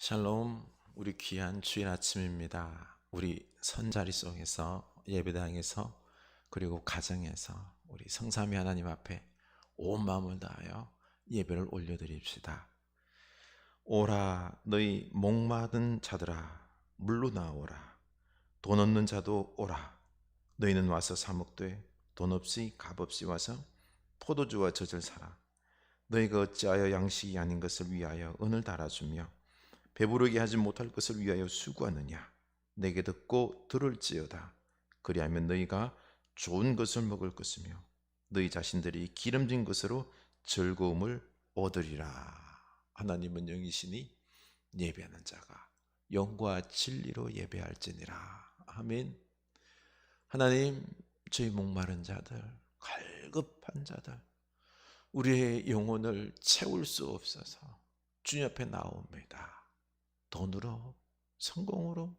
샬롬, 우리 귀한 주일 아침입니다. 우리 선자리 속에서, 예배당에서, 그리고 가정에서 우리 성삼위 하나님 앞에 온 마음을 다하여 예배를 올려드립시다. 오라 너희 목마른 자들아 물로 나오라. 돈 없는 자도 오라. 너희는 와서 사 먹되 돈 없이 값 없이 와서 포도주와 젖을 사라. 너희가 어찌하여 양식이 아닌 것을 위하여 은을 달아주며 배부르게 하지 못할 것을 위하여 수고하느냐. 내게 듣고 들을지어다. 그리하면 너희가 좋은 것을 먹을 것이며 너희 자신들이 기름진 것으로 즐거움을 얻으리라. 하나님은 영이시니 예배하는 자가 영과 진리로 예배할지니라. 아멘. 하나님, 저희 목마른 자들, 갈급한 자들, 우리의 영혼을 채울 수 없어서 주님 앞에 나옵니다. 돈으로, 성공으로,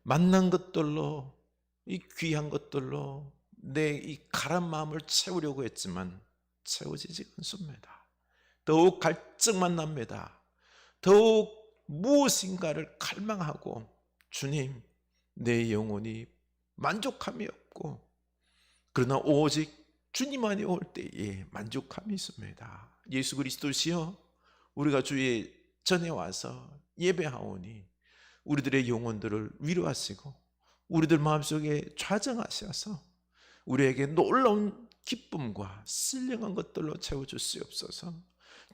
만난 것들로, 이 귀한 것들로 내 이 가란 마음을 채우려고 했지만 채워지지 않습니다. 더욱 갈증만 납니다. 더욱 무엇인가를 갈망하고, 주님, 내 영혼이 만족함이 없고, 그러나 오직 주님만이 올 때에 만족함이 있습니다. 예수 그리스도시여, 우리가 주의 전에 와서 예배하오니 우리들의 영혼들을 위로하시고 우리들 마음속에 좌정하셔서 우리에게 놀라운 기쁨과 신령한 것들로 채워주시옵소서.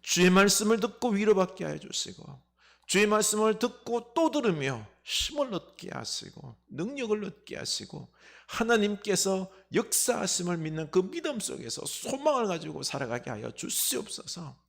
주의 말씀을 듣고 위로받게 해주시고 주의 말씀을 듣고 또 들으며 힘을 얻게 하시고 능력을 얻게 하시고 하나님께서 역사하심을 믿는 그 믿음 속에서 소망을 가지고 살아가게 하여 주시옵소서.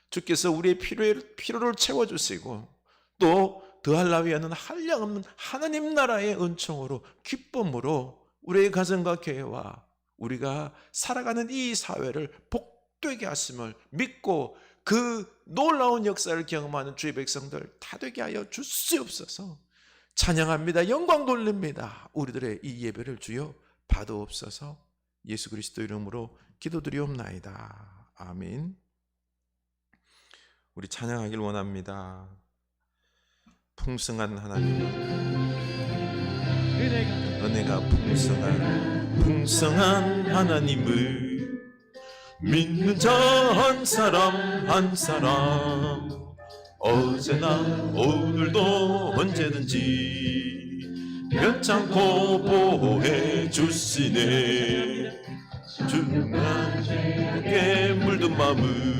주께서 우리의 필요를 채워주시고 또 더할 나위 하는 한량없는 하나님 나라의 은총으로 기쁨으로 우리의 가정과 교회와 우리가 살아가는 이 사회를 복되게 하심을 믿고 그 놀라운 역사를 경험하는 주의 백성들 다 되게 하여 주시옵소서. 찬양합니다. 영광 돌립니다. 우리들의 이 예배를 주여 받아옵소서. 예수 그리스도 이름으로 기도드리옵나이다. 아멘. 우리 찬양하길 원합니다. 풍성한 하나님, 은혜가 풍성한 하나님을 믿는 자 한 사람 한 사람 어제나 오늘도 언제든지 변찮고 보호해 주시네. 주님께 물든 마음을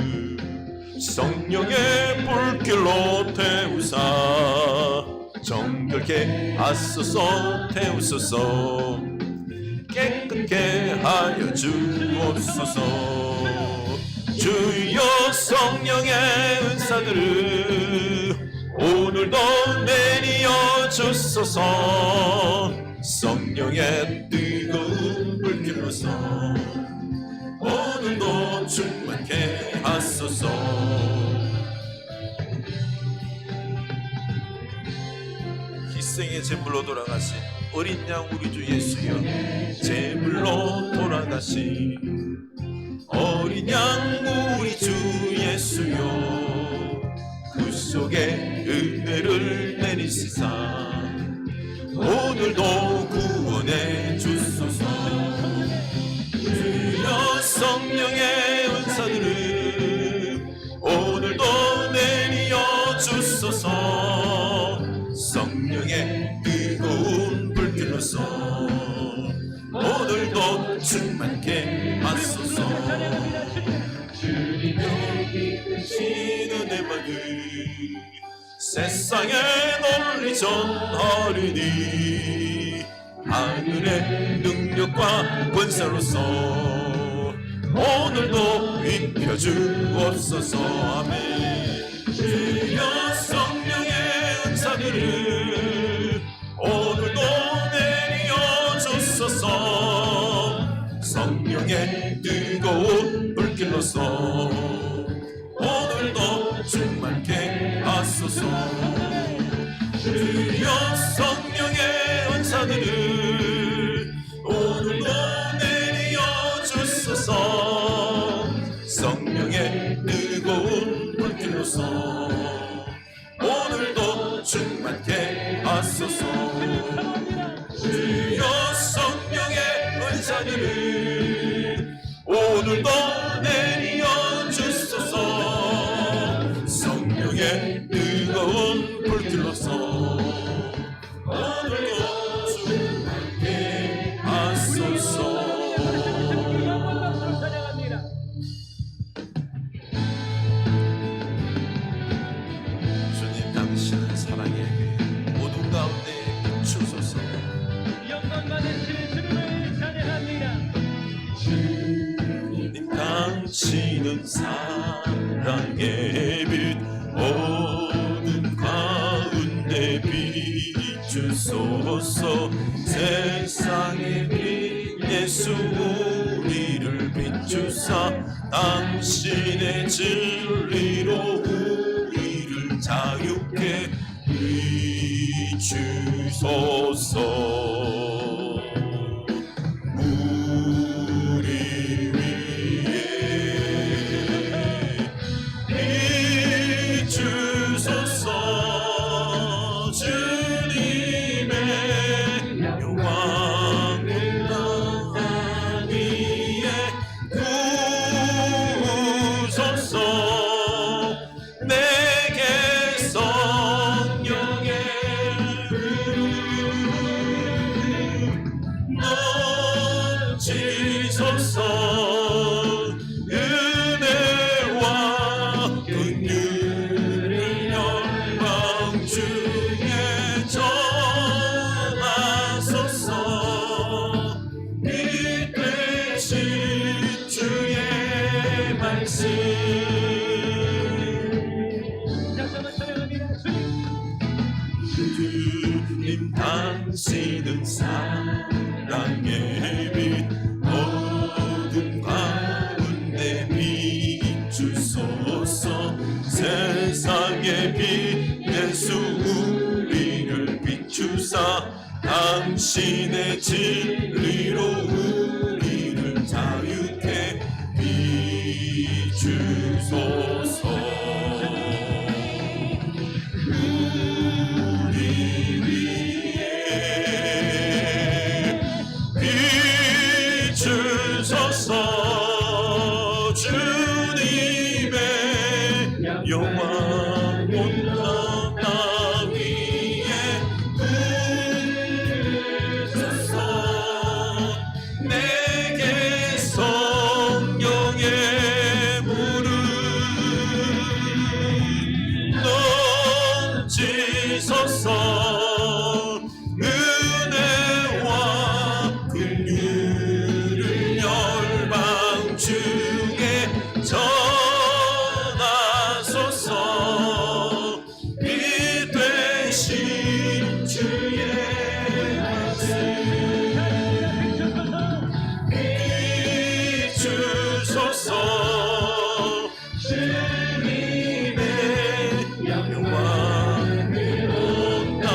성령의 불길로 태우사 정결케 하소서. 태우소서. 깨끗게 하여 주옵소서. 주여 성령의 은사들을 오늘도 내리어 주소서. 성령의 뜨거운 불길로서 오늘도 충만케 하소서. 희생의 제물로 돌아가신 어린 양 우리 주 예수여, 제물로 돌아가신 어린 양 우리 주 예수여, 그 속에 은혜를 내리시사 오늘도 구원해 주소서. 주여 성령의 은사들을 오늘도 내리어 주소서. 성령의 뜨거운 불길로서 오늘도 충만케 하소서. 주님의 기쁘신 은혜만을 세상에 널리 전하리니 하늘의 능력과 권세로서 오늘도 입혀주옵소서. 아멘. 주여 성령의 은사들을 오늘도 내리어 주소서. 성령의 뜨거운 불길로서 오늘도 충만케 하소서. 주여 성령의 은사들을 오늘도 내리어 주소서. 성령의 뜨거운 불길로서 오늘도 충만케 하소서. 주여 성령의 은사들을 오늘도 내려 주소서. 성령의 뜨거운 불길로서 오늘도 충만케 하소서. 주님 당신은 사랑의 어둠 가운데 비추소서. 영광 받으시는 주님을 찬양합니다. 주님 당신은 사랑의 빛 어둠 가운데 비추소서. 세상의 빛 예수 우리를 비추사 당신의 진리로 우리를 자유케 비추소서. 우리 위에 비추소서. 주님의 영광을 나 위에 부으소서. 내게 성령의 넘치소서. 은혜와 긍휼을 영광 중에 전하소서. 빛 되신 주의 말씀. 다시 한번 찬양합니다. 주님 당신은 사랑의 빛 어둠 가운데 비추소서. 세상의 빛 예수 우리를 비추사 당신의 진리로 우리를 자유케 비추소서. 우리 위에 비추소서. 주님의 영광 온 나 위에 부으소서. 내게 성령의 물을 넘치소서. 은혜와 긍휼을 열방 중에 전하소서. 빛 되신 주의 말씀 비추소서. 주님의 영광을 온 땅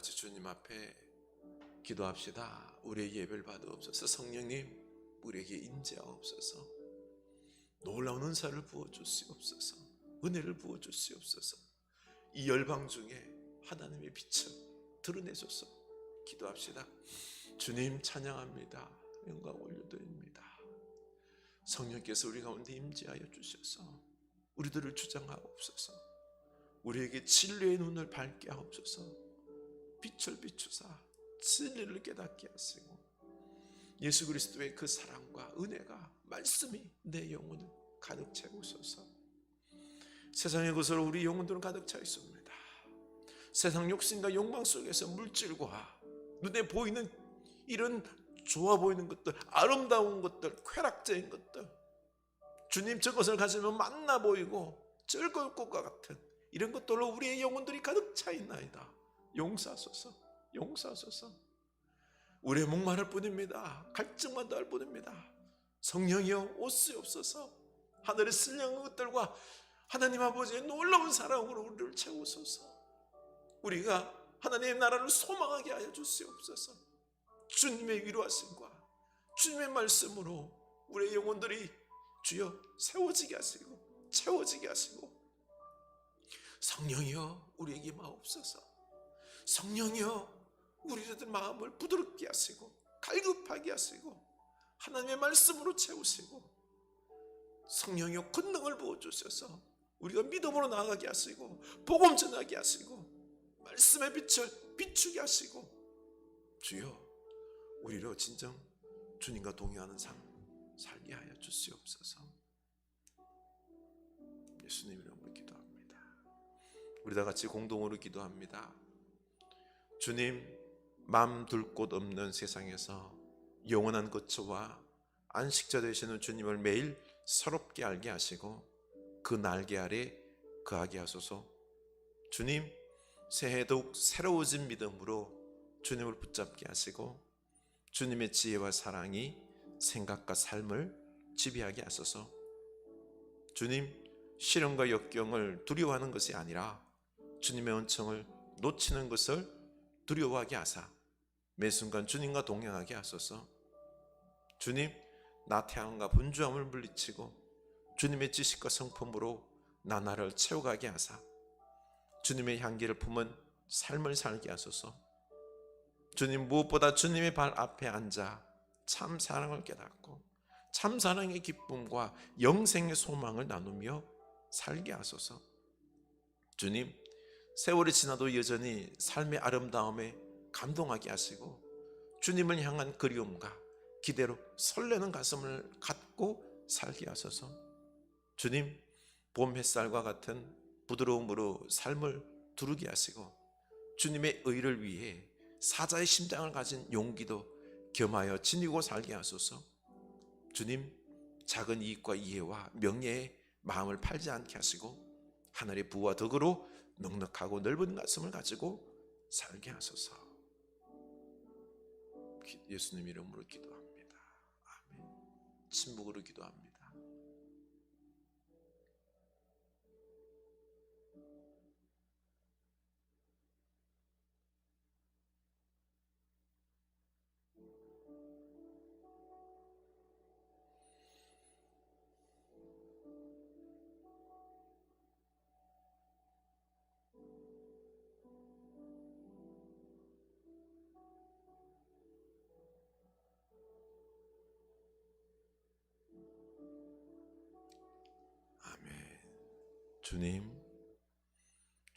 같이 주님 앞에 기도합시다. 우리의 예배를 받으옵소서. 성령님, 우리에게 임재하옵소서. 놀라운 은사를 부어주시옵소서. 은혜를 부어주시옵소서. 이 열방 중에 하나님의 빛을 드러내소서. 기도합시다. 주님 찬양합니다. 영광 올려드립니다. 성령께서 우리 가운데 임재하여 주셔서 우리들을 주장하옵소서. 우리에게 진리의 눈을 밝게 하옵소서. 빛을 비추사 진리를 깨닫게 하시고 예수 그리스도의 그 사랑과 은혜가 말씀이 내 영혼을 가득 채우소서. 세상의 것으로 우리 영혼들은 가득 차 있습니다. 세상 욕심과 욕망 속에서 물질과 눈에 보이는 이런 좋아 보이는 것들, 아름다운 것들, 쾌락적인 것들, 주님 저것을 가지면 만나 보이고 즐거울 것과 같은 이런 것들로 우리의 영혼들이 가득 차 있나이다. 용서하소서. 용서하소서. 우리의 목마를 뿐입니다. 갈증만 더할 뿐입니다. 성령이여 오시옵소서. 하늘의 신령한 것들과 하나님 아버지의 놀라운 사랑으로 우리를 채우소서. 우리가 하나님의 나라를 소망하게 하여 주시옵소서. 주님의 위로하심과 주님의 말씀으로 우리의 영혼들이 주여 세워지게 하시고 채워지게 하시고 성령이여 우리에게 마옵소서. 성령이여 우리들 마음을 부드럽게 하시고 갈급하게 하시고 하나님의 말씀으로 채우시고 성령이여 권능을 부어주셔서 우리가 믿음으로 나아가게 하시고 복음 전하게 하시고 말씀의 빛을 비추게 하시고 주여 우리로 진정 주님과 동행하는 삶 살게 하여 주시옵소서. 예수님 이름으로 기도합니다. 우리 다 같이 공동으로 기도합니다. 주님, 맘 둘 곳 없는 세상에서 영원한 거처와 안식처 되시는 주님을 매일 서럽게 알게 하시고 그 날개 아래 거하게 하소서. 주님, 새해 더욱 새로워진 믿음으로 주님을 붙잡게 하시고 주님의 지혜와 사랑이 생각과 삶을 지배하게 하소서. 주님, 시련과 역경을 두려워하는 것이 아니라 주님의 은총을 놓치는 것을 두려워하게 하사 매 순간 주님과 동행하게 하소서. 주님, 나태함과 분주함을 물리치고 주님의 지식과 성품으로 나날을 채워가게 하사 주님의 향기를 품은 삶을 살게 하소서. 주님, 무엇보다 주님의 발 앞에 앉아 참 사랑을 깨닫고 참 사랑의 기쁨과 영생의 소망을 나누며 살게 하소서. 주님, 세월이 지나도 여전히 삶의 아름다움에 감동하게 하시고 주님을 향한 그리움과 기대로 설레는 가슴을 갖고 살게 하소서. 주님, 봄 햇살과 같은 부드러움으로 삶을 두르게 하시고 주님의 의를 위해 사자의 심장을 가진 용기도 겸하여 지니고 살게 하소서. 주님, 작은 이익과 이해와 명예에 마음을 팔지 않게 하시고 하늘의 부와 덕으로 넉넉하고 넓은 가슴을 가지고 살게 하소서. 예수님 이름으로 기도합니다. 아멘. 침묵으로 기도합니다.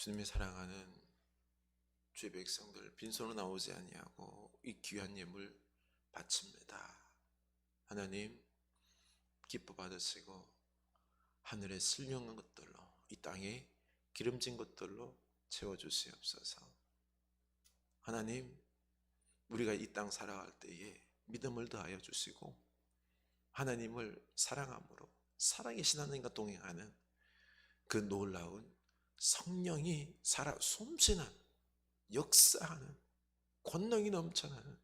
주님이 사랑하는 주의 백성들 빈손으로 나오지 아니하고 이 귀한 예물 바칩니다. 하나님, 기뻐 받으시고 하늘의 신령한 것들로 이 땅에 기름진 것들로 채워주시옵소서. 하나님, 우리가 이 땅 살아갈 때에 믿음을 더하여 주시고 하나님을 사랑함으로 살아계신 하나님과 동행하는 그 놀라운 성령이 살아 숨쉬는 역사하는 권능이 넘쳐나는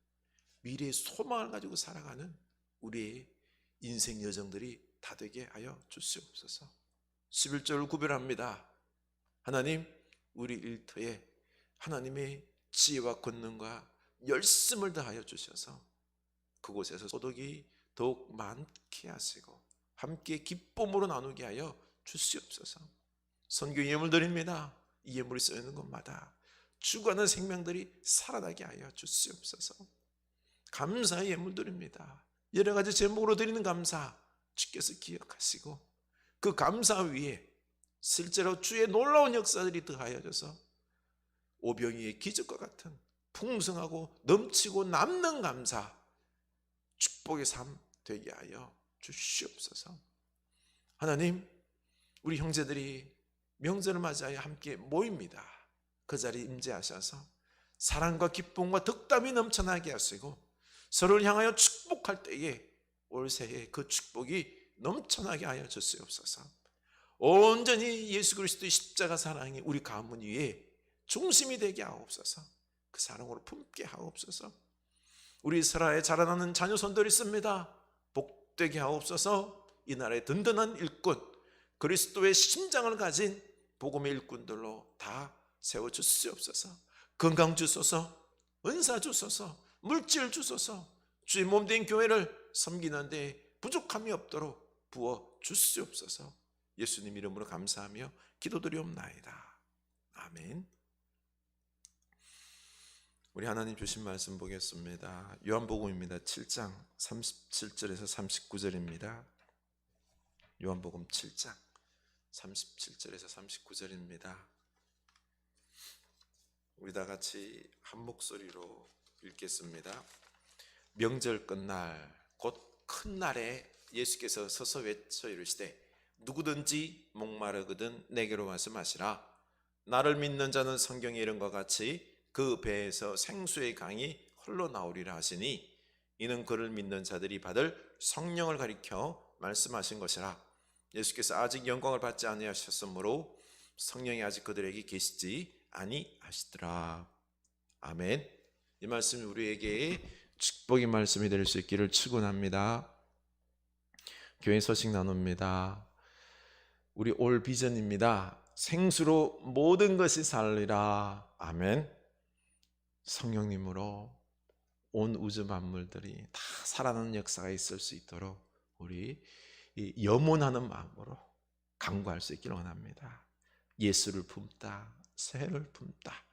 미래의 소망을 가지고 살아가는 우리의 인생 여정들이 다 되게 하여 주시옵소서. 11절을 구별합니다. 하나님, 우리 일터에 하나님의 지혜와 권능과 열심을 다하여 주셔서 그곳에서 소득이 더욱 많게 하시고 함께 기쁨으로 나누게 하여 주시옵소서. 선교 예물 드립니다. 이 예물이 쓰이는 곳마다 죽어가는 생명들이 살아나게 하여 주시옵소서. 감사의 예물 드립니다. 여러 가지 제목으로 드리는 감사 주께서 기억하시고 그 감사 위에 실제로 주의 놀라운 역사들이 더하여져서 오병이의 기적과 같은 풍성하고 넘치고 남는 감사 축복의 삶 되게 하여 주시옵소서. 하나님, 우리 형제들이 명절을 맞이하여 함께 모입니다. 그 자리에 임재하셔서 사랑과 기쁨과 덕담이 넘쳐나게 하시고 서로를 향하여 축복할 때에 올 새해 그 축복이 넘쳐나게 하여 주시옵소서. 온전히 예수 그리스도의 십자가 사랑이 우리 가문 위에 중심이 되게 하옵소서. 그 사랑으로 품게 하옵소서. 우리 이스라엘에 자라나는 자녀손들이 있습니다. 복되게 하옵소서. 이 나라의 든든한 일꾼, 그리스도의 심장을 가진 복음의 일꾼들로 다 세워주시옵소서. 건강 주소서, 은사 주소서, 물질 주소서, 주의 몸된 교회를 섬기는데 부족함이 없도록 부어 주시옵소서. 예수님 이름으로 감사하며 기도드리옵나이다. 아멘. 우리 하나님 주신 말씀 보겠습니다. 요한복음입니다. 7장 37절에서 39절입니다. 요한복음 7장 37절에서 39절입니다. 우리 다 같이 한 목소리로 읽겠습니다. 명절 끝날 곧 큰 날에 예수께서 서서 외쳐 이르시되 누구든지 목마르거든 내게로 와서 마시라. 나를 믿는 자는 성경에 이른 것 같이 그 배에서 생수의 강이 흘러나오리라 하시니 이는 그를 믿는 자들이 받을 성령을 가리켜 말씀하신 것이라. 예수께서 아직 영광을 받지 아니하셨으므로 성령이 아직 그들에게 계시지 아니하시더라. 아멘. 이 말씀이 우리에게 축복의 말씀이 될 수 있기를 축원합니다. 교회 소식 나눕니다. 우리 올 비전입니다. 생수로 모든 것이 살리라. 아멘. 성령님으로 온 우주 만물들이 다 살아나는 역사가 있을 수 있도록 우리 염원하는 마음으로 간구할 수 있기를 원합니다. 예수를 품다, 새해를 품다.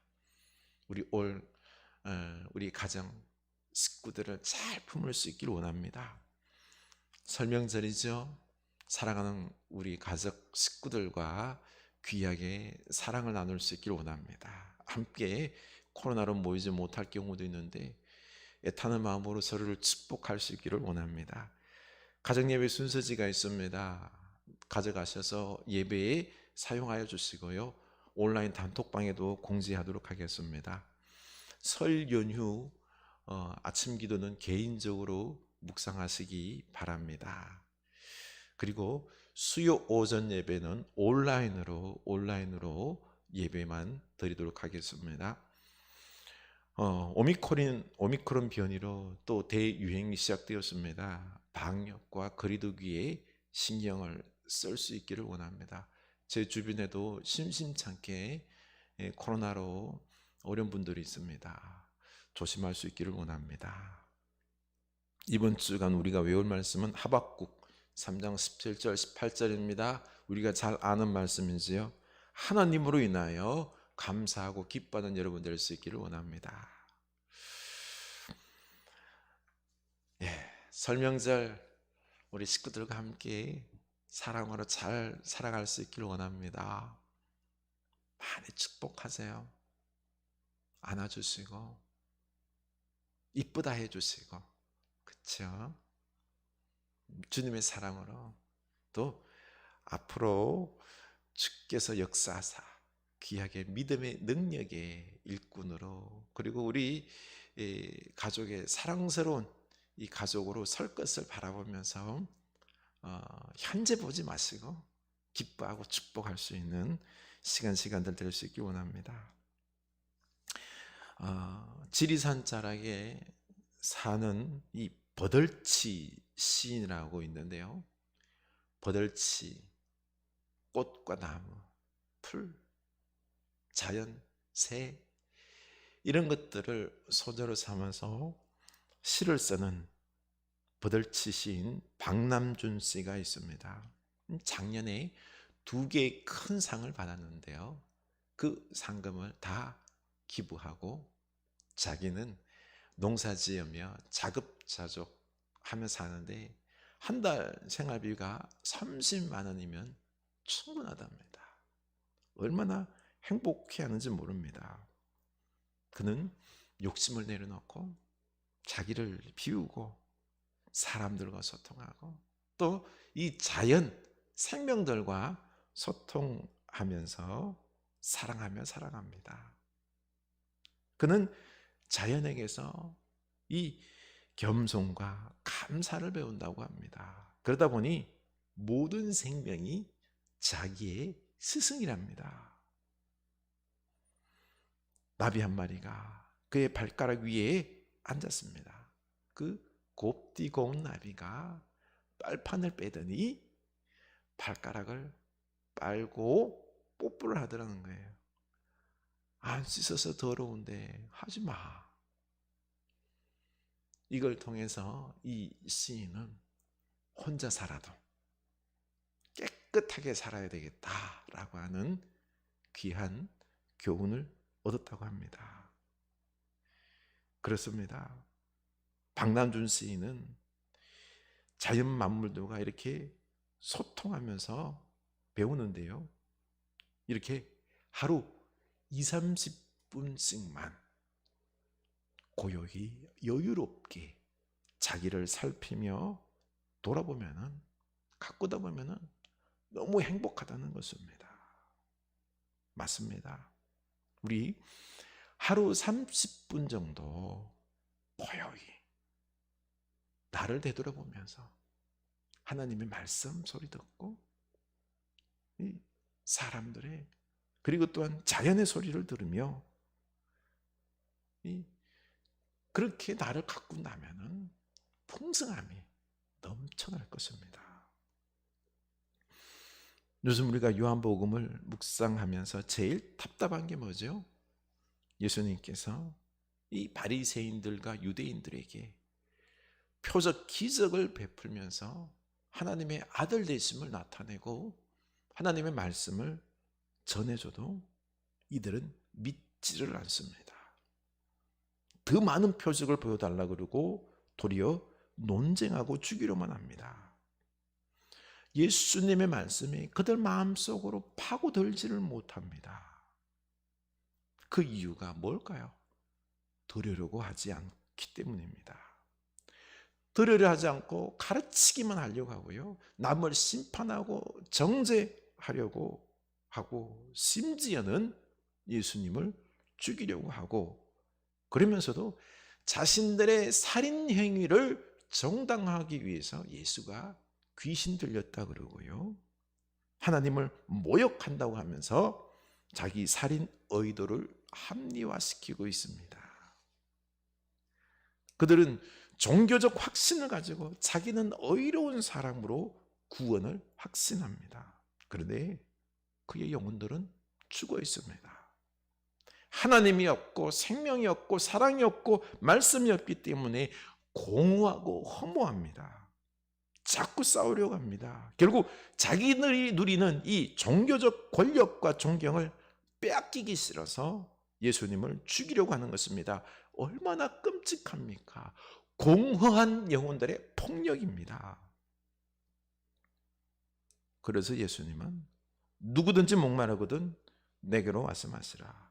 우리 가정 식구들을 잘 품을 수 있기를 원합니다. 설명절이죠. 사랑하는 우리 가족 식구들과 귀하게 사랑을 나눌 수 있기를 원합니다. 함께 코로나로 모이지 못할 경우도 있는데 애타는 마음으로 서로를 축복할 수 있기를 원합니다. 가정예배 순서지가 있습니다. 가져가셔서 예배에 사용하여 주시고요. 온라인 단톡방에도 공지하도록 하겠습니다. 설 연휴 아침 기도는 개인적으로 묵상하시기 바랍니다. 그리고 수요 오전 예배는 온라인으로 예배만 드리도록 하겠습니다. 오미크론 변이로 또 대유행이 시작되었습니다. 방역과 거리두기에 신경을 쓸 수 있기를 원합니다. 제 주변에도 심심찮게 코로나로 어려운 분들이 있습니다. 조심할 수 있기를 원합니다. 이번 주간 우리가 외울 말씀은 하박국 3장 17절 18절입니다. 우리가 잘 아는 말씀이지요. 하나님으로 인하여 감사하고 기뻐하는 여러분 될 수 있기를 원합니다. 설명절 우리 식구들과 함께 사랑으로 잘 살아갈 수 있기를 원합니다. 많이 축복하세요. 안아주시고 이쁘다 해주시고, 그렇죠? 주님의 사랑으로 또 앞으로 주께서 역사하사 귀하게 믿음의 능력의 일꾼으로, 그리고 우리 가족의 사랑스러운 이 가족으로 설 것을 바라보면서 현재 보지 마시고 기뻐하고 축복할 수 있는 시간들 될 수 있기 원합니다. 지리산 자락에 사는 이 버들치 시인이라고 있는데요. 버들치, 꽃과 나무, 풀, 자연, 새, 이런 것들을 소재로 삼아서 시를 쓰는 버들치 시인 박남준 씨가 있습니다. 작년에 2개의 큰 상을 받았는데요. 그 상금을 다 기부하고 자기는 농사지으며 자급자족 하며 사는데 한 달 생활비가 30만 원이면 충분하답니다. 얼마나 행복해하는지 모릅니다. 그는 욕심을 내려놓고 자기를 비우고 사람들과 소통하고 또 이 자연 생명들과 소통하면서 사랑하며 살아갑니다. 그는 자연에게서 이 겸손과 감사를 배운다고 합니다. 그러다 보니 모든 생명이 자기의 스승이랍니다. 나비 한 마리가 그의 발가락 위에 앉았습니다. 그 곱디고운 나비가 빨판을 빼더니 발가락을 빨고 뽀뽀를 하더라는 거예요. 안 씻어서 더러운데 하지 마. 이걸 통해서 이 시인은 혼자 살아도 깨끗하게 살아야 되겠다라고 하는 귀한 교훈을 얻었다고 합니다. 그렇습니다. 박남준 시인은 자연 만물들과 이렇게 소통하면서 배우는데요. 이렇게 하루 20-30분씩만 고요히 여유롭게 자기를 살피며 돌아보면은 가꾸다 보면은 너무 행복하다는 것입니다. 맞습니다. 우리 하루 30분 정도 고요히 나를 되돌아보면서 하나님의 말씀 소리 듣고 이 사람들의 그리고 또한 자연의 소리를 들으며 그렇게 나를 가꾼다면은 풍성함이 넘쳐날 것입니다. 요즘 우리가 요한복음을 묵상하면서 제일 답답한 게 뭐죠? 예수님께서 이 바리새인들과 유대인들에게 표적 기적을 베풀면서 하나님의 아들 되심을 나타내고 하나님의 말씀을 전해줘도 이들은 믿지를 않습니다. 더 많은 표적을 보여달라 그러고 도리어 논쟁하고 죽이려만 합니다. 예수님의 말씀이 그들 마음속으로 파고들지를 못합니다. 그 이유가 뭘까요? 들으려고 하지 않기 때문입니다. 들으려 하지 않고 가르치기만 하려고 하고요. 남을 심판하고 정죄하려고 하고 심지어는 예수님을 죽이려고 하고 그러면서도 자신들의 살인 행위를 정당화하기 위해서 예수가 귀신 들렸다 그러고요. 하나님을 모욕한다고 하면서 자기 살인 의도를 합리화시키고 있습니다. 그들은 종교적 확신을 가지고 자기는 의로운 사람으로 구원을 확신합니다. 그런데 그의 영혼들은 죽어 있습니다. 하나님이 없고 생명이 없고 사랑이 없고 말씀이 없기 때문에 공허하고 허무합니다. 자꾸 싸우려고 합니다. 결국 자기들이 누리는 이 종교적 권력과 존경을 빼앗기기 싫어서 예수님을 죽이려고 하는 것입니다. 얼마나 끔찍합니까? 공허한 영혼들의 폭력입니다. 그래서 예수님은 누구든지 목마르거든 내게로 말씀하시라.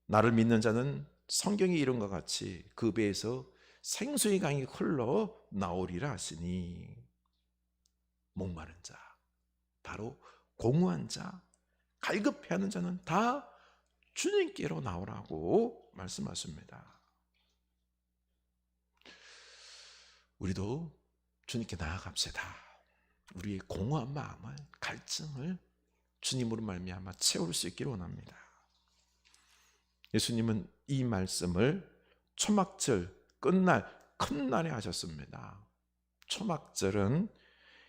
나를 믿는 자는 성경이 이룬 것 같이 그 배에서 생수의 강이 흘러 나오리라 하시니 목마른 자, 바로 공허한 자, 갈급해하는 자는 다 주님께로 나오라고 말씀하십니다. 우리도 주님께 나아갑시다. 우리의 공허한 마음을, 갈증을 주님으로 말미암아 채울 수 있기를 원합니다. 예수님은 이 말씀을 초막절 끝날 큰 날에 하셨습니다. 초막절은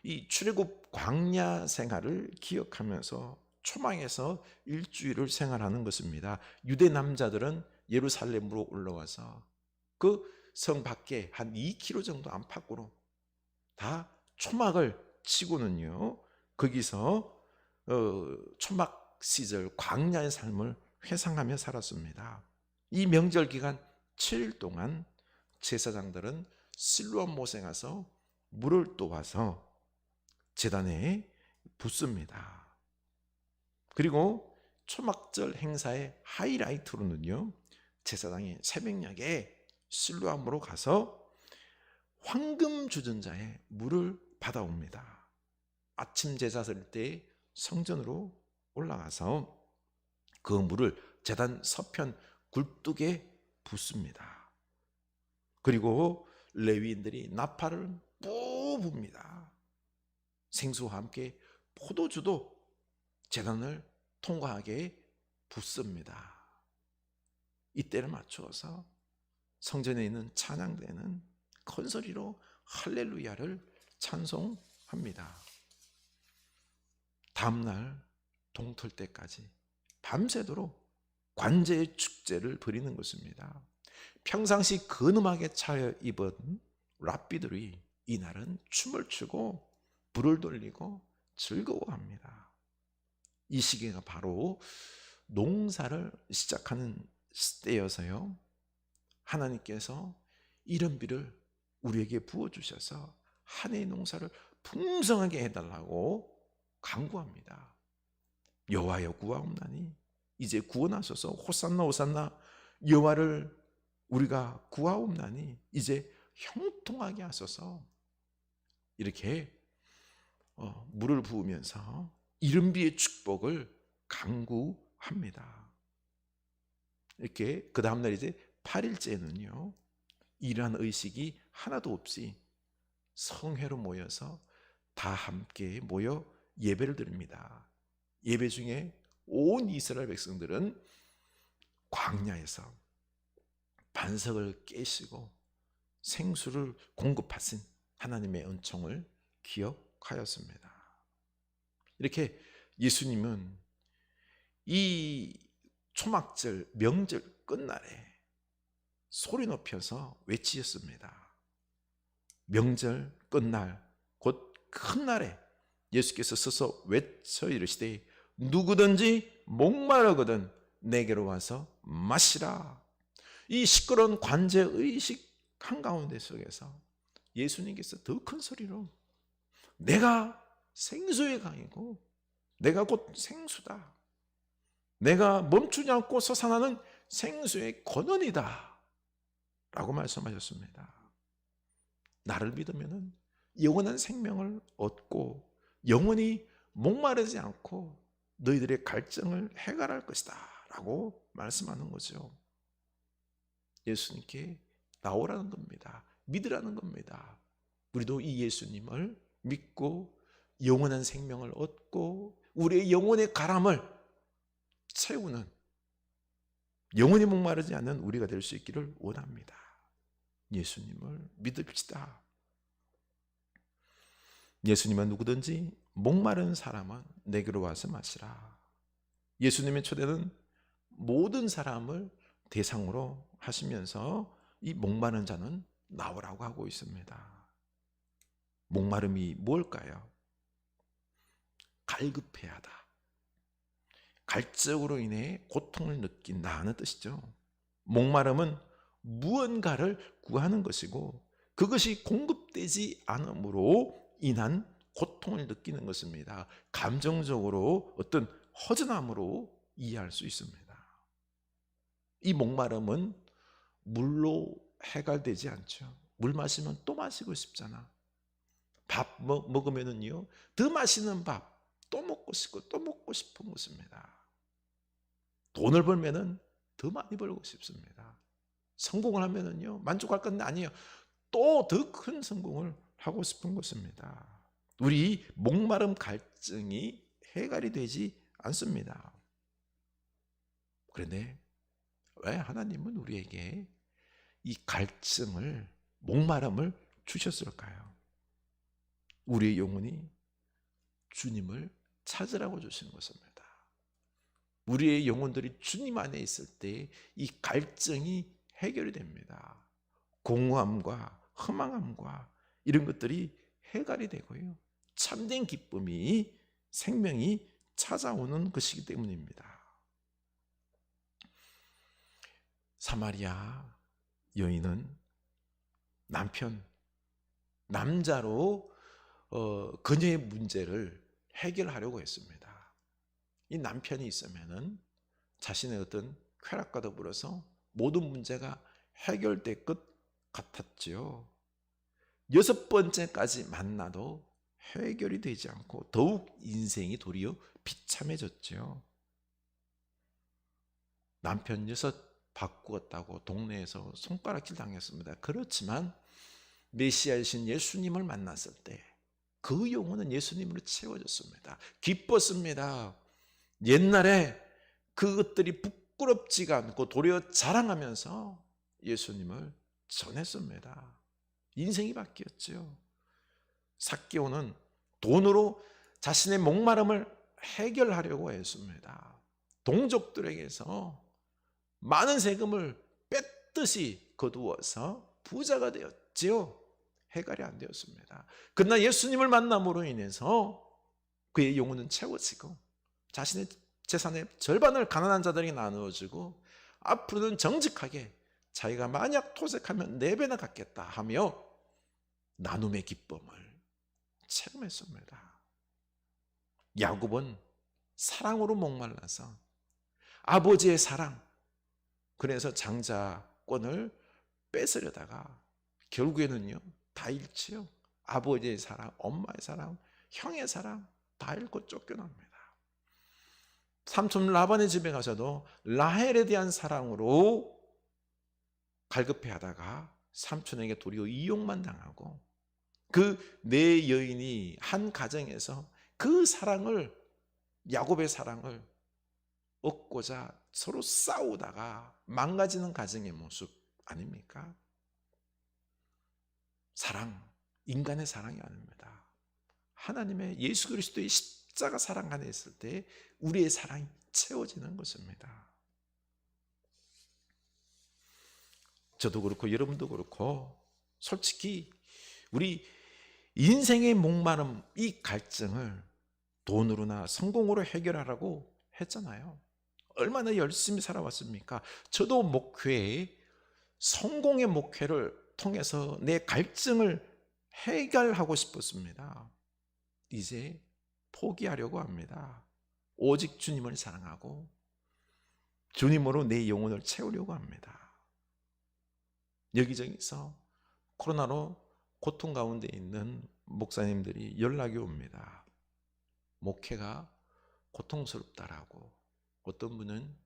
이 출애굽 광야 생활을 기억하면서 초막에서 일주일을 생활하는 것입니다. 유대 남자들은 예루살렘으로 올라와서 그 성 밖에 한 2km 정도 안팎으로 다 초막을 치고는요, 거기서 초막 시절 광야의 삶을 회상하며 살았습니다. 이 명절 기간 7일 동안 제사장들은 실로암 못에 가서 물을 떠와서 제단에 붓습니다. 그리고 초막절 행사의 하이라이트로는요, 제사장이 새벽녘에 실로암으로 가서 황금 주전자에 물을 받아옵니다. 아침 제사 드릴 때 성전으로 올라가서 그 물을 제단 서편 굴뚝에 붓습니다. 그리고 레위인들이 나팔을 뿜습니다. 생수와 함께 포도주도 제단을 통과하게 붓습니다. 이때를 맞추어서 성전에 있는 찬양대는 큰 소리로 할렐루야를 찬송합니다. 다음날 동틀 때까지 밤새도록 관제의 축제를 벌이는 것입니다. 평상시 근엄하게 차려입은 랍비들이 이날은 춤을 추고 불을 돌리고 즐거워합니다. 이 시기가 바로 농사를 시작하는 때여서요, 하나님께서 이런 비를 우리에게 부어주셔서 한 해의 농사를 풍성하게 해달라고 간구합니다. 여호와여 구하옵나니 이제 구원하소서. 호산나 호산나. 여호와를 우리가 구하옵나니 이제 형통하게 하소서. 이렇게 물을 부으면서 이른비의 축복을 간구합니다. 이렇게 그 다음날 이제 8일째는요, 이러한 의식이 하나도 없이 성회로 모여서 다 함께 모여 예배를 드립니다. 예배 중에 온 이스라엘 백성들은 광야에서 반석을 깨시고 생수를 공급하신 하나님의 은총을 기억하였습니다. 이렇게 예수님은 이 초막절 명절 끝날에 소리 높여서 외치셨습니다. 명절 끝날 곧 큰 날에 예수께서 서서 외쳐 이르시되 누구든지 목마르거든 내게로 와서 마시라. 이 시끄러운 관제의식 한가운데 속에서 예수님께서 더 큰 소리로 내가 생수의 강이고 내가 곧 생수다. 내가 멈추지 않고 솟아나는 생수의 권원이다 라고 말씀하셨습니다. 나를 믿으면 영원한 생명을 얻고 영원히 목마르지 않고 너희들의 갈증을 해결할 것이다 라고 말씀하는 거죠. 예수님께 나오라는 겁니다. 믿으라는 겁니다. 우리도 이 예수님을 믿고 영원한 생명을 얻고 우리의 영혼의 가람을 채우는, 영원히 목마르지 않는 우리가 될 수 있기를 원합니다. 예수님을 믿읍시다. 예수님은 누구든지 목마른 사람은 내게로 와서 마시라. 예수님의 초대는 모든 사람을 대상으로 하시면서 이 목마른 자는 나오라고 하고 있습니다. 목마름이 뭘까요? 갈급해하다, 갈증으로 인해 고통을 느낀다는 뜻이죠. 목마름은 무언가를 구하는 것이고 그것이 공급되지 않음으로 인한 고통을 느끼는 것입니다. 감정적으로 어떤 허전함으로 이해할 수 있습니다. 이 목마름은 물로 해결되지 않죠. 물 마시면 또 마시고 싶잖아. 밥 먹으면은요, 더 맛있는 밥 또 먹고 싶고 또 먹고 싶은 것입니다. 돈을 벌면은 더 많이 벌고 싶습니다. 성공을 하면은요, 만족할 건 아니에요. 또 더 큰 성공을 하고 싶은 것입니다. 우리 목마름 갈증이 해결이 되지 않습니다. 그런데 왜 하나님은 우리에게 이 갈증을, 목마름을 주셨을까요? 우리의 영혼이 주님을 찾으라고 주시는 것입니다. 우리의 영혼들이 주님 안에 있을 때 이 갈증이 해결이 됩니다. 공허함과 허망함과 이런 것들이 해결이 되고요. 참된 기쁨이, 생명이 찾아오는 것이기 때문입니다. 사마리아 여인은 남자로 그녀의 문제를 해결하려고 했습니다. 이 남편이 있으면은 자신의 어떤 쾌락과 더불어서 모든 문제가 해결될 것 같았죠. 6번째까지 만나도 해결이 되지 않고 더욱 인생이 도리어 비참해졌죠. 남편 6 바꾸었다고 동네에서 손가락질 당했습니다. 그렇지만 메시아이신 예수님을 만났을 때 그 영혼은 예수님으로 채워졌습니다. 기뻤습니다. 옛날에 그것들이 부끄럽지가 않고 도리어 자랑하면서 예수님을 전했습니다. 인생이 바뀌었죠. 삭개오는 돈으로 자신의 목마름을 해결하려고 했습니다. 동족들에게서 많은 세금을 뺐듯이 거두어서 부자가 되었지요. 해결이 안 되었습니다. 그러나 예수님을 만남으로 인해서 그의 영혼은 채워지고 자신의 재산의 절반을 가난한 자들에게 나누어주고 앞으로는 정직하게 자기가 만약 토색하면 4배나 갖겠다 하며 나눔의 기쁨을 체험했습니다. 야곱은 사랑으로 목말라서 아버지의 사랑, 그래서 장자권을 뺏으려다가 결국에는요 다 잃지요. 아버지의 사랑, 엄마의 사랑, 형의 사랑 다 잃고 쫓겨납니다. 삼촌 라반의 집에 가서도 라헬에 대한 사랑으로 갈급해하다가 삼촌에게 도리어 이용만 당하고 그 4 여인이 한 가정에서 그 사랑을, 야곱의 사랑을 얻고자 서로 싸우다가 망가지는 가정의 모습 아닙니까? 사랑, 인간의 사랑이 아닙니다. 하나님의 예수 그리스도의 십자가 사랑 안에 있을 때 우리의 사랑이 채워지는 것입니다. 저도 그렇고 여러분도 그렇고 솔직히 우리 인생의 목마름, 이 갈증을 돈으로나 성공으로 해결하라고 했잖아요. 얼마나 열심히 살아왔습니까? 저도 목회에 성공의 목회를 통해서 내 갈증을 해결하고 싶었습니다. 이제 포기하려고 합니다. 오직 주님을 사랑하고 주님으로 내 영혼을 채우려고 합니다. 여기저기서 코로나로 고통 가운데 있는 목사님들이 연락이 옵니다. 목회가 고통스럽다라고. 어떤 분은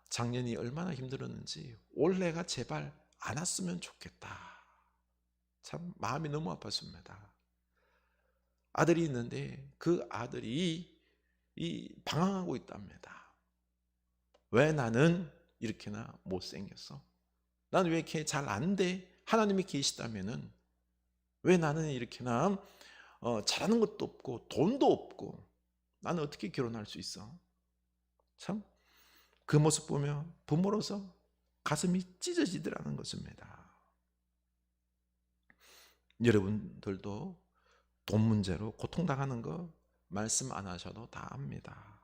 작년이 얼마나 힘들었는지 올해가 제발 안 왔으면 좋겠다. 참 마음이 너무 아팠습니다. 아들이 있는데 그 아들이 방황하고 있답니다. 왜 나는 이렇게나 못생겼어? 난 왜 이렇게 잘 안 돼? 하나님이 계시다면은 왜 나는 이렇게나 잘하는 것도 없고 돈도 없고 나는 어떻게 결혼할 수 있어? 참 그 모습 보면 부모로서 가슴이 찢어지더라는 것입니다. 여러분들도 돈 문제로 고통당하는 거 말씀 안 하셔도 다 압니다.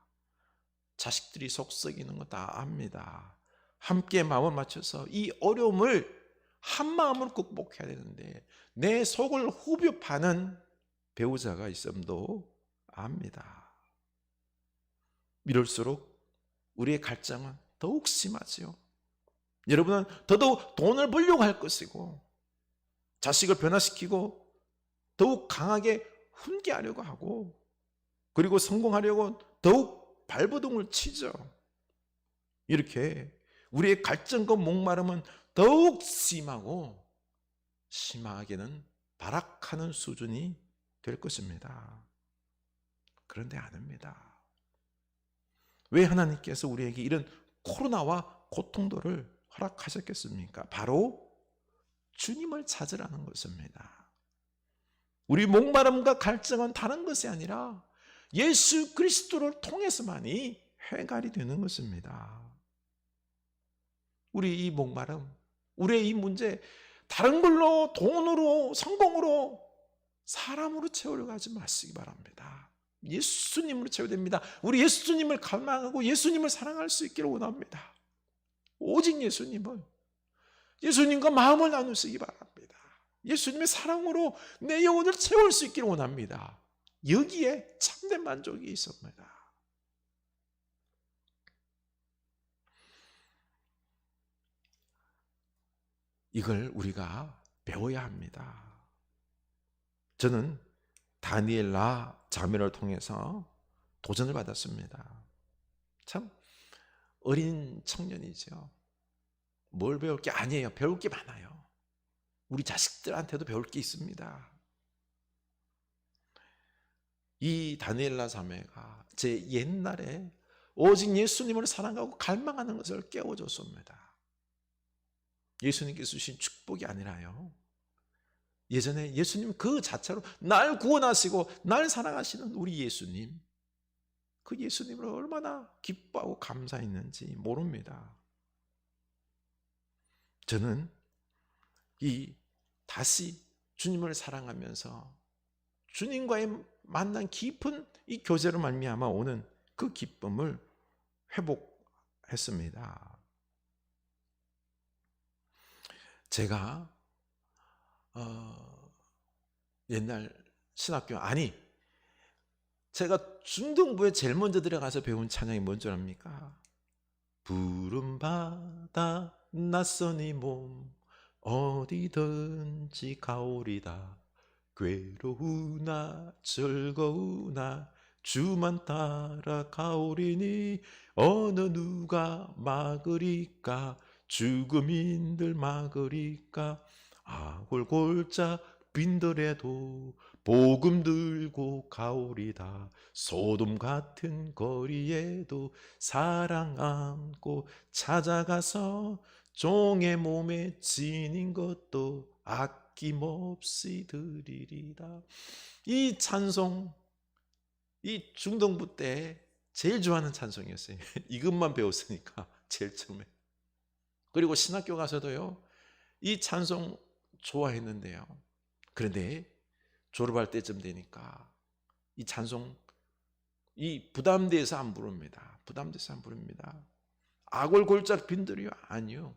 자식들이 속 썩이는 거 다 압니다. 함께 마음을 맞춰서 이 어려움을 한 마음으로 극복해야 되는데 내 속을 후벼 파는 배우자가 있음도 압니다. 이럴수록 우리의 갈증은 더욱 심하지요. 여러분은 더더욱 돈을 벌려고 할 것이고 자식을 변화시키고 더욱 강하게 훈계하려고 하고 그리고 성공하려고 더욱 발버둥을 치죠. 이렇게 우리의 갈증과 목마름은 더욱 심하고 심하게는 발악하는 수준이 될 것입니다. 그런데 아닙니다. 왜 하나님께서 우리에게 이런 코로나와 고통도를 허락하셨겠습니까? 바로 주님을 찾으라는 것입니다. 우리 목마름과 갈증은 다른 것이 아니라 예수 그리스도를 통해서만이 해갈이 되는 것입니다. 우리 이 목마름, 우리의 이 문제, 다른 걸로, 돈으로, 성공으로, 사람으로 채우려고 하지 마시기 바랍니다. 예수님으로 채워야 됩니다. 우리 예수님을 갈망하고 예수님을 사랑할 수 있기를 원합니다. 오직 예수님과 마음을 나누시기 바랍니다. 예수님의 사랑으로 내 영혼을 채울 수 있기를 원합니다. 여기에 참된 만족이 있습니다. 이걸 우리가 배워야 합니다. 저는 다니엘라 자매를 통해서 도전을 받았습니다. 참 어린 청년이죠. 뭘 배울 게 아니에요. 배울 게 많아요. 우리 자식들한테도 배울 게 있습니다. 이 다니엘라 자매가 제 옛날에 오직 예수님을 사랑하고 갈망하는 것을 깨워줬습니다. 예수님께서 주신 축복이 아니라요, 예전에 예수님 그 자체로 날 구원하시고 날 사랑하시는 우리 예수님, 그 예수님을 얼마나 기뻐하고 감사했는지 모릅니다. 저는 다시 주님을 사랑하면서 주님과의 만난 깊은 이 교제로 말미암아 오는 그 기쁨을 회복했습니다. 제가 옛날 신학교, 제가 중등부에 제일 먼저 들어가서 배운 찬양이 뭔 줄 압니까? 푸른 바다 낯선 이 몸 어디든지 가오리다. 괴로우나 즐거우나 주만 따라 가오리니 어느 누가 막으리까. 죽음인들 막으리까. 골골짝 빈들에도 복음 들고 가오리다. 소돔 같은 거리에도 사랑 안고 찾아가서 종의 몸에 지닌 것도 아낌없이 드리리다. 이 찬송, 이 중등부 때 제일 좋아하는 찬송이었어요. 이것만 배웠으니까 제일 처음에. 그리고 신학교 가서도요, 이 찬송 좋아했는데요. 그런데 졸업할 때쯤 되니까 이 찬송 부담돼서 안 부릅니다. 부담돼서 안 부릅니다. 아골골짝 빈들이요? 아니요.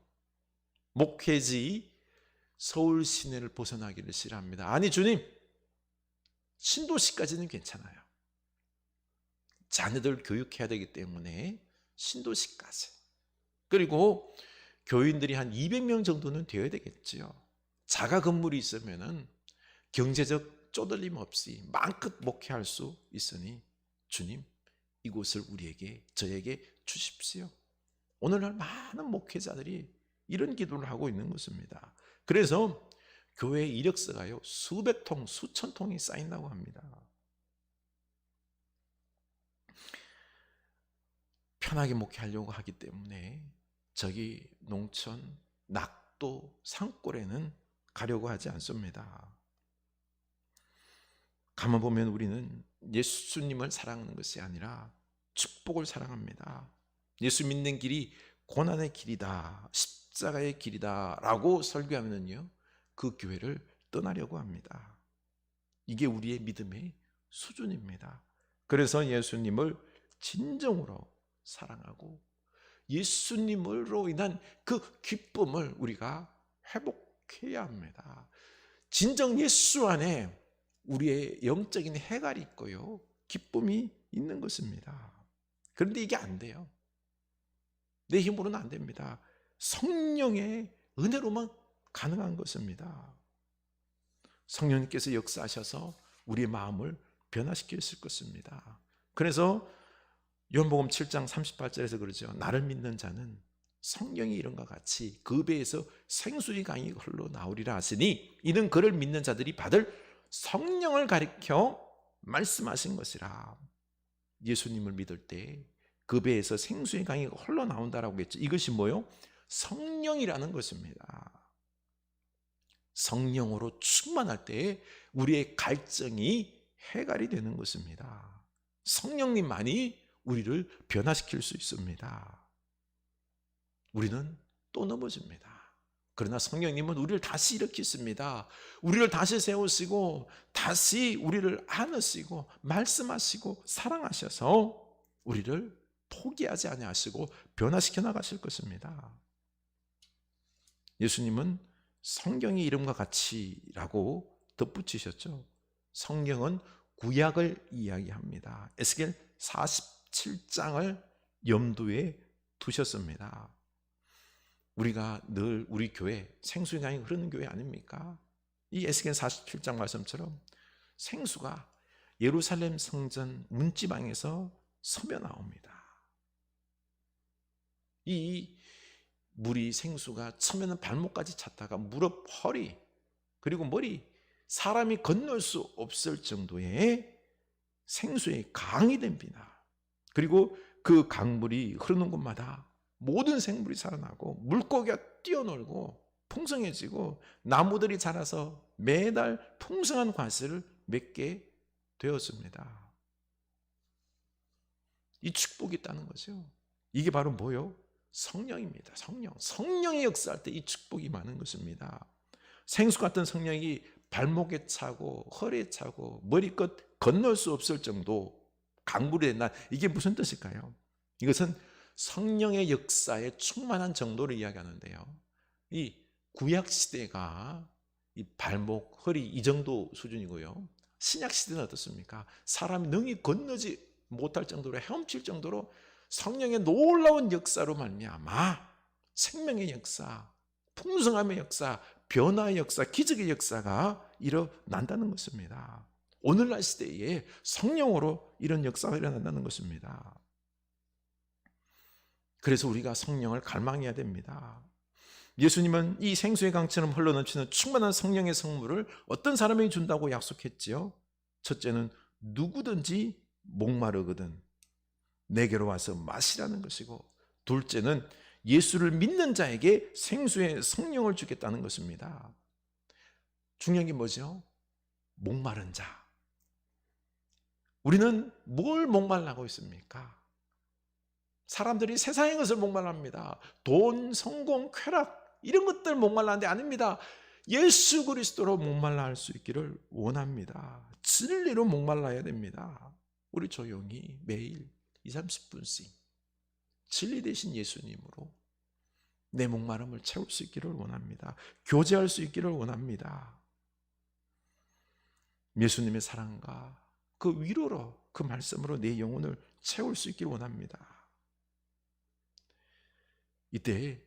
목회지 서울 시내를 벗어나기를 싫어합니다. 아니 주님, 신도시까지는 괜찮아요. 자녀들 교육해야 되기 때문에 신도시까지. 그리고 교인들이 한 200명 정도는 되어야 되겠지요. 자가 건물이 있으면은 경제적 쪼들림 없이 마음껏 목회할 수 있으니 주님, 이곳을 저에게 주십시오. 오늘날 많은 목회자들이 이런 기도를 하고 있는 것입니다. 그래서 교회 이력서가요, 수백 통, 수천 통이 쌓인다고 합니다. 편하게 목회하려고 하기 때문에 저기 농촌, 낙도, 산골에는 가려고 하지 않습니다. 가만 보면 우리는 예수님을 사랑하는 것이 아니라 축복을 사랑합니다. 예수 믿는 길이 고난의 길이다, 십자가의 길이다 라고 설교하면요, 그 교회를 떠나려고 합니다. 이게 우리의 믿음의 수준입니다. 그래서 예수님을 진정으로 사랑하고 예수님으로 인한 그 기쁨을 우리가 회복해야 합니다. 진정 예수 안에 우리의 영적인 해갈이 있고요, 기쁨이 있는 것입니다. 그런데 이게 안 돼요. 내 힘으로는 안 됩니다. 성령의 은혜로만 가능한 것입니다. 성령님께서 역사하셔서 우리의 마음을 변화시키실 것입니다. 그래서 요한복음 7장 38절에서 그러죠. 나를 믿는 자는 성령이 이름과 같이 그 배에서 생수의 강이 흘러나오리라 하시니 이는 그를 믿는 자들이 받을 성령을 가리켜 말씀하신 것이라. 예수님을 믿을 때 그 배에서 생수의 강이 흘러나온다라고 했죠. 이것이 뭐요? 성령이라는 것입니다. 성령으로 충만할 때 우리의 갈증이 해갈이 되는 것입니다. 성령님만이 우리를 변화시킬 수 있습니다. 우리는 또 넘어집니다. 그러나 성령님은 우리를 다시 일으키십니다. 우리를 다시 세우시고 다시 우리를 안으시고 말씀하시고 사랑하셔서 우리를 포기하지 아니하시고 변화시켜 나가실 것입니다. 예수님은 성경의 이름과 같이라고 덧붙이셨죠. 성경은 구약을 이야기합니다. 에스겔 47장을 염두에 두셨습니다. 우리가 늘 우리 교회 생수의 강이 흐르는 교회 아닙니까? 이 에스겔 47장 말씀처럼 생수가 예루살렘 성전 문지방에서 서며 나옵니다. 이 물이 생수가 처음에는 발목까지 찼다가 무릎, 허리, 그리고 머리, 사람이 건널 수 없을 정도의 생수의 강이 됩니다. 그리고 그 강물이 흐르는 곳마다 모든 생물이 살아나고 물고기가 뛰어놀고 풍성해지고 나무들이 자라서 매달 풍성한 과실을 맺게 되었습니다. 이 축복이 있다는 거죠. 이게 바로 뭐요? 성령입니다. 성령이 역사할 때 이 축복이 많은 것입니다. 생수 같은 성령이 발목에 차고 허리에 차고 머리끝 건널 수 없을 정도 강물이 된다. 이게 무슨 뜻일까요? 이것은 성령의 역사에 충만한 정도를 이야기하는데요. 이 구약 시대가 이 발목, 허리 이 정도 수준이고요. 신약 시대는 어떻습니까? 사람이 능히 건너지 못할 정도로 헤엄칠 정도로 성령의 놀라운 역사로 말미암아 생명의 역사, 풍성함의 역사, 변화의 역사, 기적의 역사가 일어난다는 것입니다. 오늘날 시대에 성령으로 이런 역사가 일어난다는 것입니다. 그래서 우리가 성령을 갈망해야 됩니다. 예수님은 이 생수의 강처럼 흘러넘치는 충만한 성령의 성물을 어떤 사람에게 준다고 약속했지요? 첫째는 누구든지 목마르거든 내게로 와서 마시라는 것이고, 둘째는 예수를 믿는 자에게 생수의 성령을 주겠다는 것입니다. 중요한 게 뭐죠? 목마른 자. 우리는 뭘 목말라고 있습니까? 사람들이 세상의 것을 목말랍니다. 돈, 성공, 쾌락 이런 것들 목말라는데 아닙니다. 예수 그리스도로 목말라 할 수 있기를 원합니다. 진리로 목말라야 됩니다. 우리 조용히 매일 20-30분씩 진리 대신 예수님으로 내 목마름을 채울 수 있기를 원합니다. 교제할 수 있기를 원합니다. 예수님의 사랑과 그 위로로 그 말씀으로 내 영혼을 채울 수 있기를 원합니다. 이때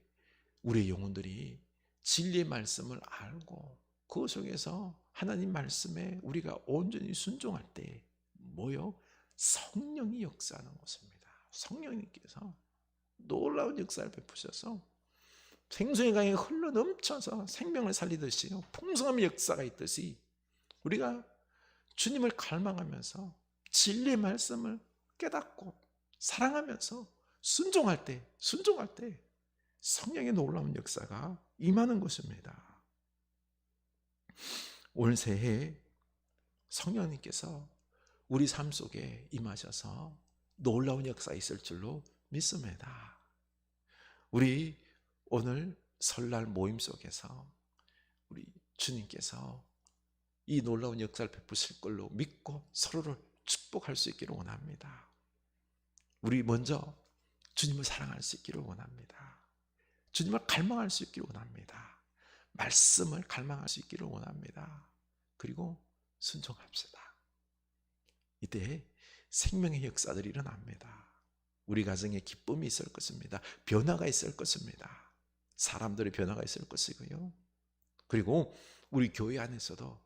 우리의 영혼들이 진리의 말씀을 알고 그 속에서 하나님 말씀에 우리가 온전히 순종할 때 뭐요? 성령이 역사하는 것입니다. 성령님께서 놀라운 역사를 베푸셔서 생수의 강이 흘러 넘쳐서 생명을 살리듯이요, 풍성한 역사가 있듯이 우리가 주님을 갈망하면서 진리의 말씀을 깨닫고 사랑하면서 순종할 때 성령의 놀라운 역사가 임하는 것입니다. 올 새해 성령님께서 우리 삶 속에 임하셔서 놀라운 역사 있을 줄로 믿습니다. 우리 오늘 설날 모임 속에서 우리 주님께서 이 놀라운 역사를 베푸실 걸로 믿고 서로를 축복할 수 있기를 원합니다. 우리 먼저 주님을 사랑할 수 있기를 원합니다. 주님을 갈망할 수 있기를 원합니다. 말씀을 갈망할 수 있기를 원합니다. 그리고 순종합시다. 이때 생명의 역사들이 일어납니다. 우리 가정에 기쁨이 있을 것입니다. 변화가 있을 것입니다. 사람들의 변화가 있을 것이고요. 그리고 우리 교회 안에서도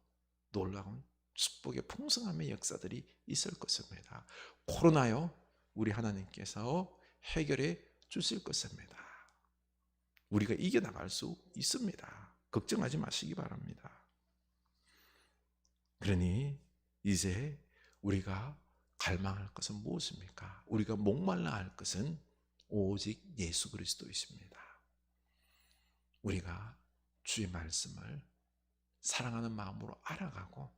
놀라운 축복의 풍성함의 역사들이 있을 것입니다. 코로나요, 우리 하나님께서 해결해 주실 것입니다. 우리가 이겨나갈 수 있습니다. 걱정하지 마시기 바랍니다. 그러니 이제 우리가 갈망할 것은 무엇입니까? 우리가 목말라 할 것은 오직 예수 그리스도이십니다. 우리가 주의 말씀을 사랑하는 마음으로 알아가고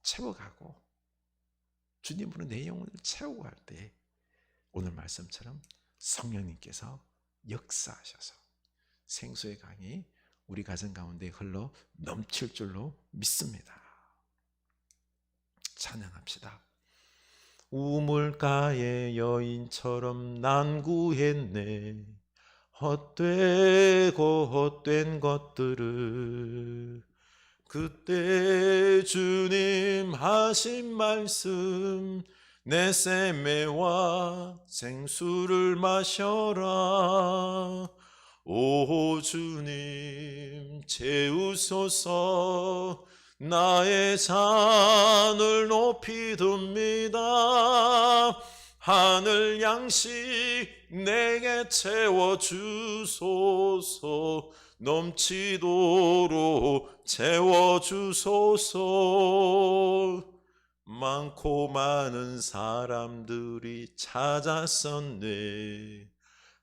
채워가고 주님으로 내 영혼을 채우고 할 때 오늘 말씀처럼 성령님께서 역사하셔서 생수의 강이 우리 가정 가운데 흘러 넘칠 줄로 믿습니다. 찬양합시다. 우물가의 여인처럼 난구했네. 헛되고 헛된 것들을 그때 주님 하신 말씀 내 샘매와 생수를 마셔라. 오 주님 채우소서. 나의 잔을 높이 듭니다. 하늘 양식 내게 채워주소서. 넘치도록 채워주소서. 많고 많은 사람들이 찾았었네.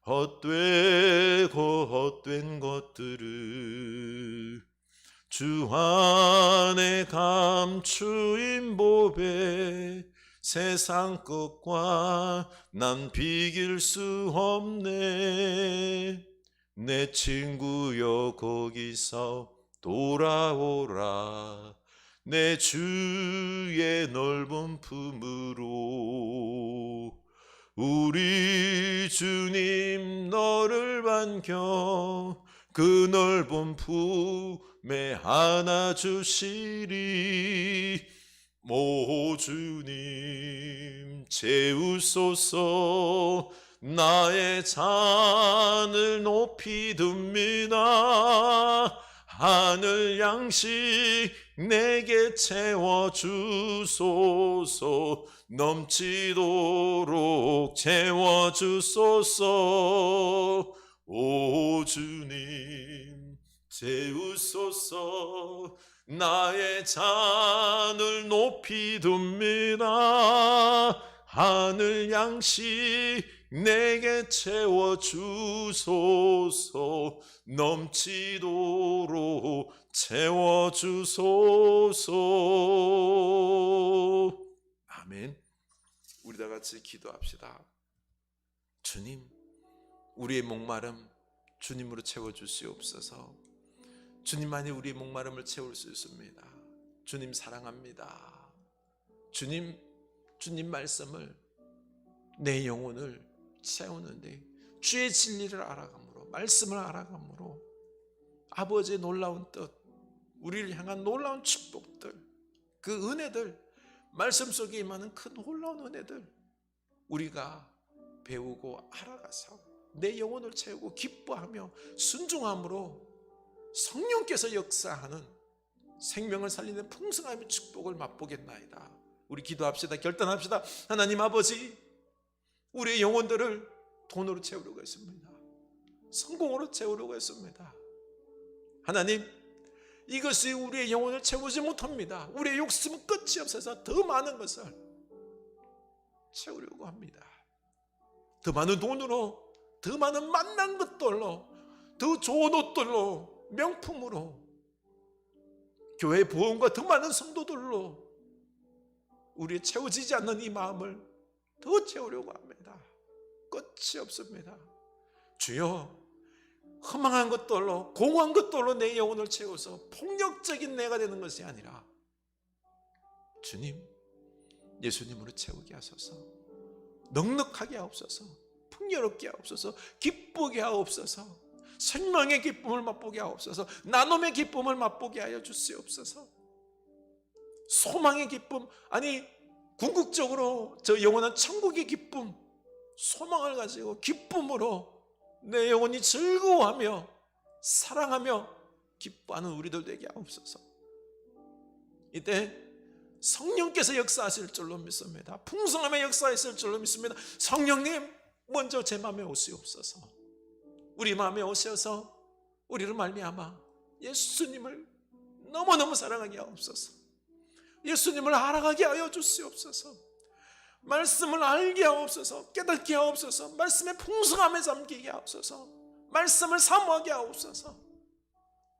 헛되고 헛된 것들을 주 안에 감추인 보배 세상 끝과 난 비길 수 없네. 내 친구여 거기서 돌아오라. 내 주의 넓은 품으로. 우리 주님 너를 반겨 그 넓은 품에 안아주시리. 오 주님 채우소서. 나의 잔을 높이 듭니다. 하늘 양식 내게 채워주소서. 넘치도록 채워주소서. 오 주님 채우소서. 나의 잔을 높이 듭니다. 하늘 양식 내게 채워주소서. 넘치도록 채워주소서. 아멘. 우리 다 같이 기도합시다. 주님, 우리의 목마름 주님으로 채워주시옵소서. 주님만이 우리의 목마름을 채울 수 있습니다. 주님 사랑합니다. 주님 말씀을 내 영혼을 채우는데 주의 진리를 알아감으로, 말씀을 알아감으로 아버지의 놀라운 뜻, 우리를 향한 놀라운 축복들, 그 은혜들, 말씀 속에 임하는 그 놀라운 은혜들 우리가 배우고 알아가서 내 영혼을 채우고 기뻐하며 순종함으로 성령께서 역사하는 생명을 살리는 풍성함의 축복을 맛보겠나이다. 우리 기도합시다. 결단합시다. 하나님 아버지, 우리의 영혼들을 돈으로 채우려고 했습니다. 성공으로 채우려고 했습니다. 하나님, 이것이 우리의 영혼을 채우지 못합니다. 우리의 욕심은 끝이 없어서 더 많은 것을 채우려고 합니다. 더 많은 돈으로, 더 많은 만난 것들로, 더 좋은 옷들로, 명품으로, 교회 부흥과 더 많은 성도들로 우리의 채워지지 않는 이 마음을 더 채우려고 합니다. 끝이 없습니다. 주여, 허망한 것들로, 공허한 것들로 내 영혼을 채워서 폭력적인 내가 되는 것이 아니라 주님, 예수님으로 채우게 하소서. 넉넉하게 하옵소서. 풍요롭게 하옵소서. 기쁘게 하옵소서. 생명의 기쁨을 맛보게 하옵소서. 나눔의 기쁨을 맛보게 하여 주시옵소서. 소망의 기쁨, 아니 궁극적으로 저 영원한 천국의 기쁨, 소망을 가지고 기쁨으로 내 영혼이 즐거워하며 사랑하며 기뻐하는 우리들 되게 하옵소서. 이때 성령께서 역사하실 줄로 믿습니다. 풍성함의 역사하실 줄로 믿습니다. 성령님, 먼저 제 마음에 오시옵소서. 우리 마음에 오셔서 우리를 말미암아 예수님을 너무너무 사랑하게 하옵소서. 예수님을 알아가게 하여 주시옵소서. 말씀을 알게 하옵소서. 깨닫게 하옵소서. 말씀의 풍성함에 잠기게 하옵소서. 말씀을 사모하게 하옵소서.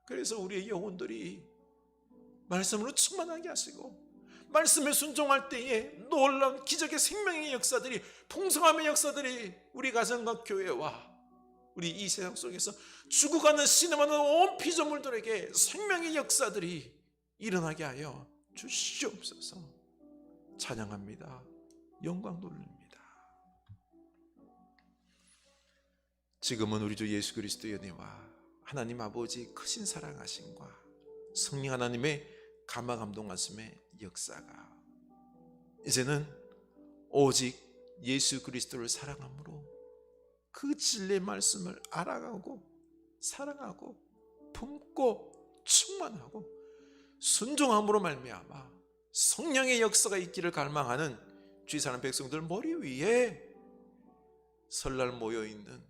그래서 우리의 영혼들이 말씀으로 충만하게 하시고 말씀에 순종할 때에 놀라운 기적의 생명의 역사들이, 풍성함의 역사들이 우리 가정과 교회와 우리 이 세상 속에서 죽어가는 신음하는 온 피조물들에게 생명의 역사들이 일어나게 하여 주시옵소서. 찬양합니다. 영광 돌립니다. 지금은 우리 주 예수 그리스도의 은혜와 하나님 아버지 크신 사랑하심과 성령 하나님의 감화 감동하심의 역사가 이제는 오직 예수 그리스도를 사랑함으로 그 진리의 말씀을 알아가고 사랑하고 품고 충만하고 순종함으로 말미암아 성령의 역사가 있기를 갈망하는 주의 사랑 백성들 머리 위에 설날 모여있는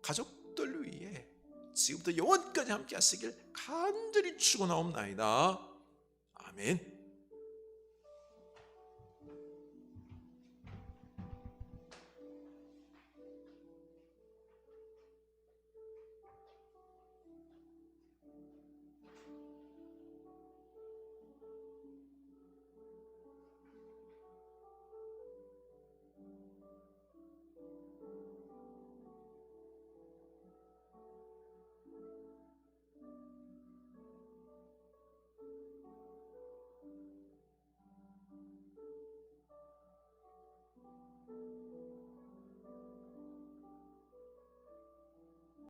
가족들 위에 지금부터 영원까지 함께 하시길 간절히 축원하옵나이다. 아멘.